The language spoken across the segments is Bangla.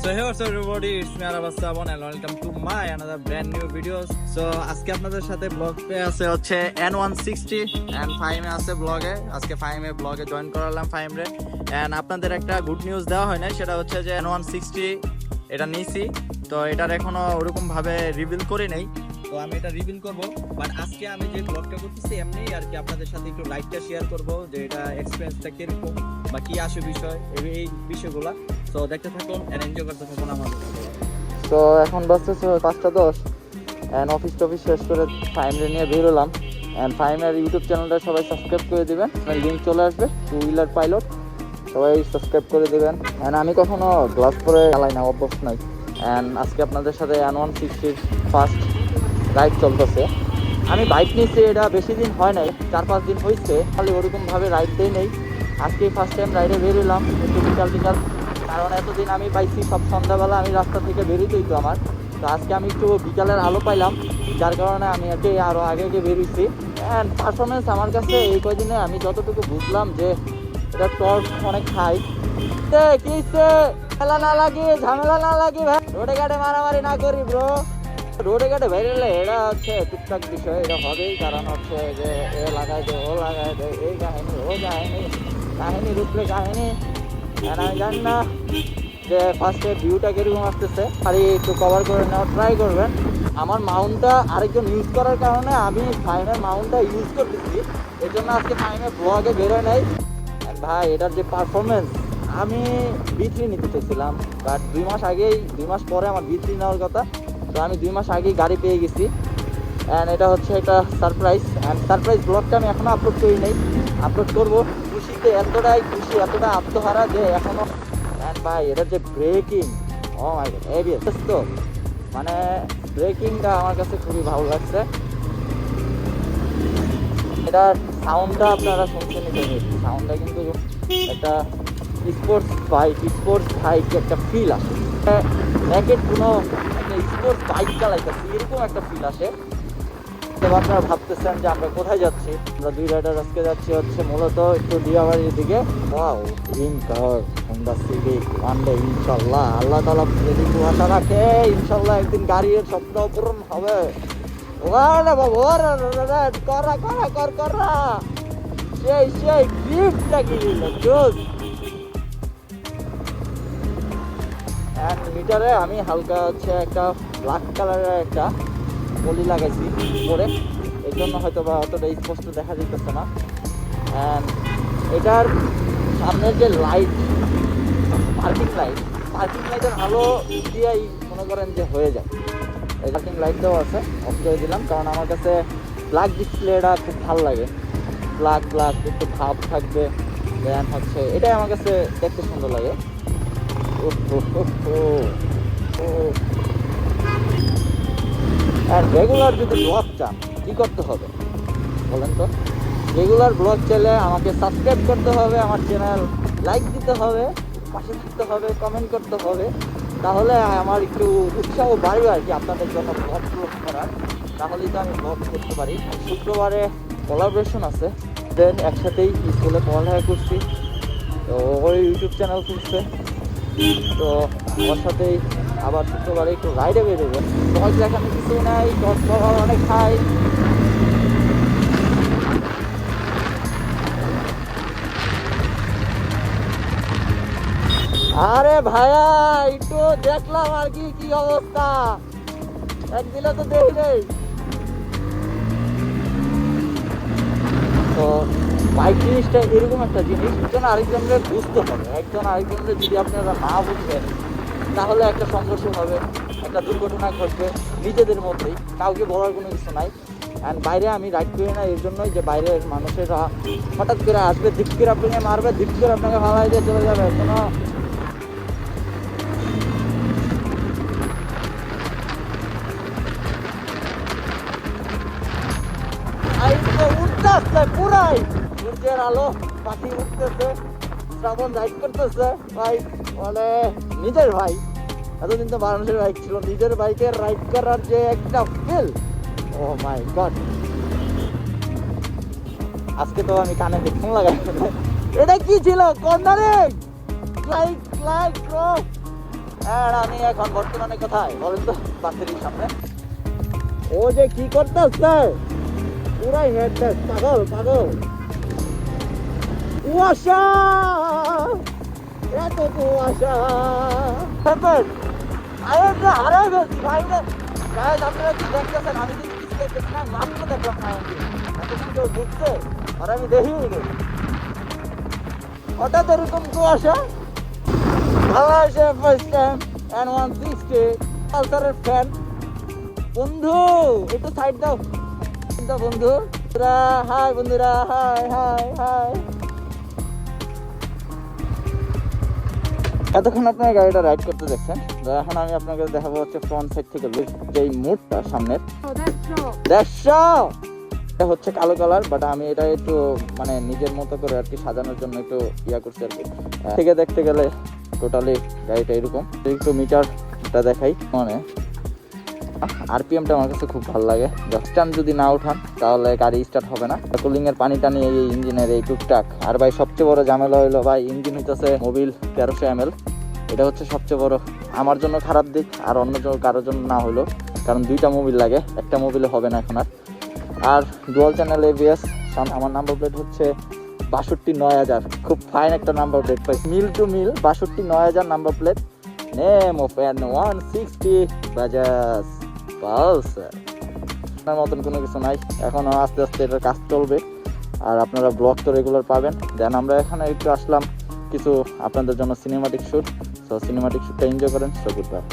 So hey what's up everybody, it's me Arabas Sabon and welcome to my another brand new videos. So আজকে আপনাদের সাথে ব্লগ পে আছে হচ্ছে N160 and 5 এ আছে ব্লগে। আজকে 5 এ ব্লগে জয়েন করালাম 5 রে and আপনাদের একটা গুড নিউজ দেওয়া হয় না, সেটা হচ্ছে যে N160 এটা নিয়েছি। তো এটার এখনো ওরকম ভাবে রিভিল করে নেই, তো আমি এটা রিভিল করব। বাট আজকে আমি যে ব্লগটা করতেছি এমনি আর কি আপনাদের সাথে একটু লাইভটা শেয়ার করব, যে এটা এক্সপেরিয়েন্সটা কিরকম বা কি আসে বিষয়, এই বিষয়গুলো। তো দেখতে থাকুন এন্ড এনজয় করতে থাকুন আমাদের সাথে। তো এখন বাজতেছে 5:10 এন্ড অফিস টফিস শেষ করে ফাইমরে নিয়ে বের হলাম। এন্ড ফাইমের ইউটিউব চ্যানেলটা সবাই সাবস্ক্রাইব করে দিবেন, লিঙ্ক চলে আসবে, টু হুইলার পাইলট, সবাই সাবস্ক্রাইব করে দেবেন। এন্ড আমি কখনো গ্লাস পরে চালাই না, অভ্যস্ত নাই। এন্ড আজকে আপনাদের সাথে N160 ফার্স্ট রাইড চলতেছে। আমি বাইক নিয়েছি, এটা বেশি দিন হয় নাই, 4-5 দিন হয়েছে, খালি ওরকমভাবে রাইড দেই নেই। আজকে ফার্স্ট টাইম রাইডে বের হলাম একটু বিকাল, কারণ এতদিন আমি পাইছি সব সন্ধ্যাবেলা আমি রাস্তা থেকে বেরোতেই তো আমার। তো আজকে আমি একটু বিকালের আলো পাইলাম, যার কারণে আমি আর কি আরও আগে বেরিয়েছি। অ্যান্ড পারফরমেন্স আমার কাছে এই কয়দিনে আমি যতটুকু বুঝলাম যে এটা টর্ক অনেক হাই। কি খেলা না লাগে, ঝামেলা না লাগে ভাই, রোডে ঘাটে মারামারি না করি ব্রো। রোডে ঘাটে বেরোলে এটা হচ্ছে টুকটাক বিষয়, এটা হবেই, কারণ হচ্ছে যে এ লাগাই দে ও লাগাই দে, এই কাহিনী ও কাহিনী রূপলে কাহিনী। আর আমি জানি না যে ফার্স্টে ভিউটা কীরকম আসতেছে, খালি একটু কভার করে নেওয়ার ট্রাই করবেন। আমার মাউন্টটা আরেকজন ইউজ করার কারণে আমি ফাইমের মাউন্টটা ইউজ করতেছি, এই জন্য আজকে ফাইমের ব্লগে বেরোয় নাই। ভাই এটার যে পারফরমেন্স, আমি B3 নিতে চেয়েছিলাম, বাট 2 মাস পরে আমার B3 নেওয়ার কথা। তো আমি 2 মাস আগেই গাড়ি পেয়ে গেছি। অ্যান্ড এটা হচ্ছে একটা সারপ্রাইজ, অ্যান্ড সারপ্রাইজ ব্লগটা আমি এখনও আপলোড করি নাই, আপলোড করবো। খুশিতে এতটাই খুশি, এতটা আত্মহারা যে এখনও। অ্যান্ড ভাই এটার যে ব্রেকিং, ও মাই গড, এবিএস তো মানে ব্রেকিংটা আমার কাছে খুবই ভালো লাগছে। এটার সাউন্ডটা আপনারা শুনছেন, সাউন্ডটা কিন্তু একটা স্পোর্টস বাইক একটা ফিল আসে, র্যাকেট কোনো একটা স্পোর্টস বাইক চালাইতেছি এরকম একটা ফিল আসে। এবার আপনারা ভাবতেছেন যে আমরা কোথায় যাচ্ছি, আমরা দুই রাইডার আজকে যাচ্ছি হচ্ছে মূলত একটু দিয়াবাড়ির দিকে। ওয়াও, ড্রিম কার হোন্ডা সিভিক ওয়ানডে, ইনশাল্লাহ আল্লাহ তাআলা যদি আশা রাখে ইনশাল্লাহ একদিন গাড়ির স্বপ্ন পূরণ হবে। ওরে বাবা, ওরে করা সেই গিফটটা কি দিল জোস। অ্যান্ড মিটারে আমি হালকা হচ্ছে একটা ব্ল্যাক কালারের একটা পলি লাগাইছি পরে, এর জন্য হয়তো বা অতটা স্পষ্ট দেখা যেতেছে না। অ্যান্ড এটার সামনের যে লাইট, পার্কিং লাইটের আলো দিয়েই মনে করেন যে হয়ে যায়। এই পার্কিং লাইটটাও আছে, অফ করে দিলাম, কারণ আমার কাছে ব্ল্যাক ডিসপ্লেটা খুব ভালো লাগে। ব্ল্যাক একটু ভাব থাকবে, দেন হচ্ছে এটাই আমার কাছে দেখতে সুন্দর লাগে। আর রেগুলার যদি ব্লগ চান কী করতে হবে বলেন তো? রেগুলার ব্লগ চাইলে আমাকে সাবস্ক্রাইব করতে হবে, আমার চ্যানেল লাইক দিতে হবে, পাশে থাকতে হবে, কমেন্ট করতে হবে, তাহলে আমার একটু উৎসাহ বাড়বে আর কি আপনাদের জন্য ব্লগ করার। তাহলেই তো আমি ব্লগ করতে পারি। শুক্রবারে কোলাবোরেশন আছে, দেন একসাথেই স্কুলে পড়ালেখা করছি, তো ওই ইউটিউব চ্যানেল খুলছে, তো ওর সাথেই আবার শুক্রবারে একটু রাইডে বেরোবে। তোমার দেখানো কিছু নাই, অনেক খাই। আরে ভাইয়া একটু দেখলাম আর কি অবস্থা, একদিনে তো দেখি নেই। তো বাইক জিনিসটা এরকম একটা জিনিস, একজন আরেকজনকে বুঝতে হবে। একজন আরেকজনকে যদি আপনারা না বুঝবেন তাহলে একটা সংঘর্ষ হবে, একটা দুর্ঘটনা ঘটবে নিজেদের মধ্যেই, কাউকে বলার কোনো কিছু নাই। অ্যান্ড বাইরে আমি রাইড করি না এর জন্যই যে বাইরের মানুষেরা হঠাৎ করে আসবে, দিক করে আপনাকে মারবে, দিক করে আপনাকে ভালাই দিয়ে চলে যাবে, কোনো উঠতেছে পুরাই সূর্যের আলো, পাখি উঠতেছে, শ্রাবণ রাইড করতেছে। ভাই মানে নিজের ভাই, এতদিন তো মানুষের বাইক ছিল, নিজের বাইকের রাইড করার যে একটা ফিল, ও মাই গড। আজকে তো আমি কানে হেডফোন লাগাই, এটা কি ছিল? কর্নারিং লাইক ব্রো, আর আমি এখন বর্তমানে কোথায় বলেন তো? বাসের সামনে। ও যে কি করতেছে পুরাই হেডটা পাগল পাগল। কুয়াশা, এত কুয়াশা। আরে যে হারাই গেছি ভাই রে। গাইস আপনারা কি দেখতেছেন? আমি কিন্তু কিছু দেখতেছি না, মাত্র দেখলাম না আমি। এতক্ষণ কেউ দেখছে আর আমি দেখিয়ে গেছি। হঠাৎ এরকম কুয়াশা। বাংলাদেশে ফার্স্ট টাইম N160 পালসারের ফ্যান। বন্ধু একটু সাইড দাও বন্ধু। হাই বন্ধুরা, হাই হাই হাই। এতক্ষণ আপনার গাড়িটা রাইড করতে দেখছেন। এখন আমি আপনাকে দেখাবো হচ্ছে ফ্রন্ট সাইড থেকে যেই মুডটা সামনের। এটা হচ্ছে কালো কালার, বাট আমি এটা একটু মানে নিজের মতো করে আর কি সাজানোর জন্য একটু ইয়া করছি আর কি। থেকে দেখতে গেলে টোটালি গাড়িটা এরকম। একটু মিটারটা দেখাই, মানে আরপিএমটা আমার কাছে খুব ভালো লাগে। স্টার্ট যদি না উঠান তাহলে গাড়ি স্টার্ট হবে না। কুলিং এর পানি টানি এই ইঞ্জিনের এই টুকটাক। আর ভাই সবচেয়ে বড় ঝামেলা হইলো ভাই, ইঞ্জিন হইতেছে মোবিল 1300 ml। এটা হচ্ছে সবচেয়ে বড় আমার জন্য খারাপ দিক, আর অন্য কারোর জন্য না হলো, কারণ দুইটা মোবিল লাগে, একটা মোবিলে হবে না এখন আর। আর ডুয়াল চ্যানেল ABS। আমার নাম্বার প্লেট হচ্ছে 629000। খুব ফাইন একটা নাম্বার প্লেট পাই, মিল টু মিল 629000 number plate. Name of N160 Bajaj Pulsar. আপনার মতন কোনো কিছু নাই, এখনও আস্তে আস্তে এটার কাজ চলবে। আর আপনারা ব্লগ তো রেগুলার পাবেন। দেন আমরা এখানে একটু আসলাম কিছু আপনাদের জন্য সিনেমাটিক শ্যুট। সো সিনেমাটিক শ্যুটটা এনজয় করেন। So good bye.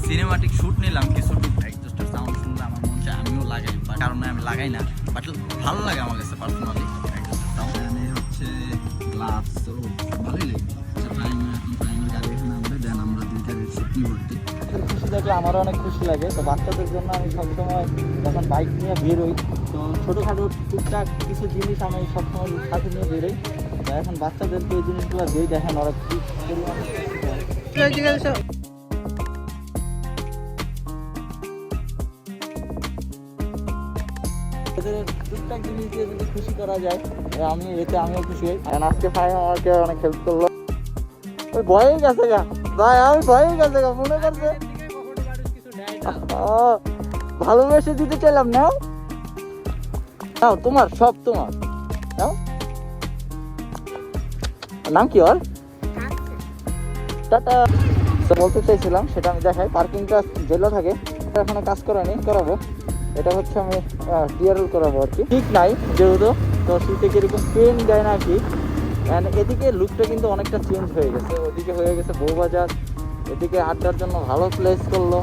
Cinematic shoot নিলাম কিছু টুকটাক, জাস্ট সাউন্ড শুনলে আমার মন চায় আমিও লাগাই, বাট কারণ আমি লাগাই না, বাট ভালো লাগে আমার কাছে পার্সোনালি। সাউন্ড হচ্ছে গ্লাস, তো ভালোই লাগে। গাড়ি এখানে আমরা দেন আমরা দুইটা শ্যুট নিব। খুশি দেখলে আমারও অনেক খুশি লাগে। তো বাচ্চাদের জন্য আমি সবসময় যখন বাইক নিয়ে বেরোই, তো ছোটোখাটো টুকটাক কিছু জিনিস আমি সবসময় সাথে নিয়ে বেরোই। তো এখন বাচ্চাদেরকে এই জিনিসগুলো দিই, দেখেন ওরা কি টুকটাক জিনিস দিয়ে যদি খুশি করা যায়, আমি এতে আমিও খুশি হই। আর আজকে ভাই আমাকে অনেক হেল্প করলো। ওই ভয়েই গেছে গা ভাই, আমি ভয়েই গেছে গা মনে করছে ভালোবেসে দিতে চাইলাম। নাও নাও, তোমার সব তোমার। নাও, নাম কি ওর? টাটা। বলতে চাইছিলাম সেটা আমি দেখাই। পার্কিংটা জেলা থাকে, এখনো কাজ করানি, করাবো। এটা হচ্ছে আমি টিআরএল করাবো আর কি, ঠিক নাই যেহেতু। তো শীতে কিরকম পেন দেয় না কি। অ্যান্ড এদিকে লুকটা কিন্তু অনেকটা চেঞ্জ হয়ে গেছে। ওদিকে হয়ে গেছে বউবাজার, এদিকে আড্ডার জন্য ভালো প্লেস করলো।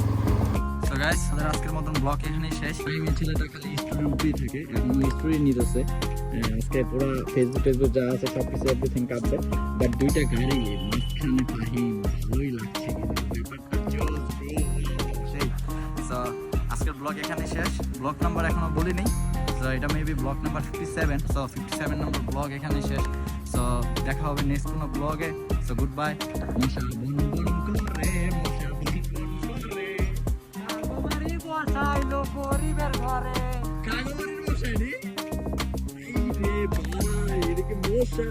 সো গাইস, আমাদের আজকের মতন ব্লগ এখানেই শেষ। এই ছেলেটা খালি স্টোরির উপরেই থাকে, এখন স্টোরি নিতেছে। আজকে পুরো ফেসবুক যা আছে সব কিছু এভরিথিং কাটবে। বাট দুইটা গাড়ি মাঝখানে ফাহিম ভালোই লাগছে কিন্তু ব্যাপারটা চলছে সেই। সো আজকের ব্লগ এখানে শেষ। ব্লগ নাম্বার এখনো বলিনি, সো এটা মেবি ব্লগ নাম্বার 57। সো 57 নম্বর ব্লগ এখানে শেষ। সো দেখা হবে নেক্সট কোনো ব্লগে। So good by. মশা বন বন করে, মশা বন বন করে, কাগবাড়ি বসাইলো গরিবের ঘরে। কাগবাড়ির মশাই রে, এই রে ভাই, এদিকে মশা।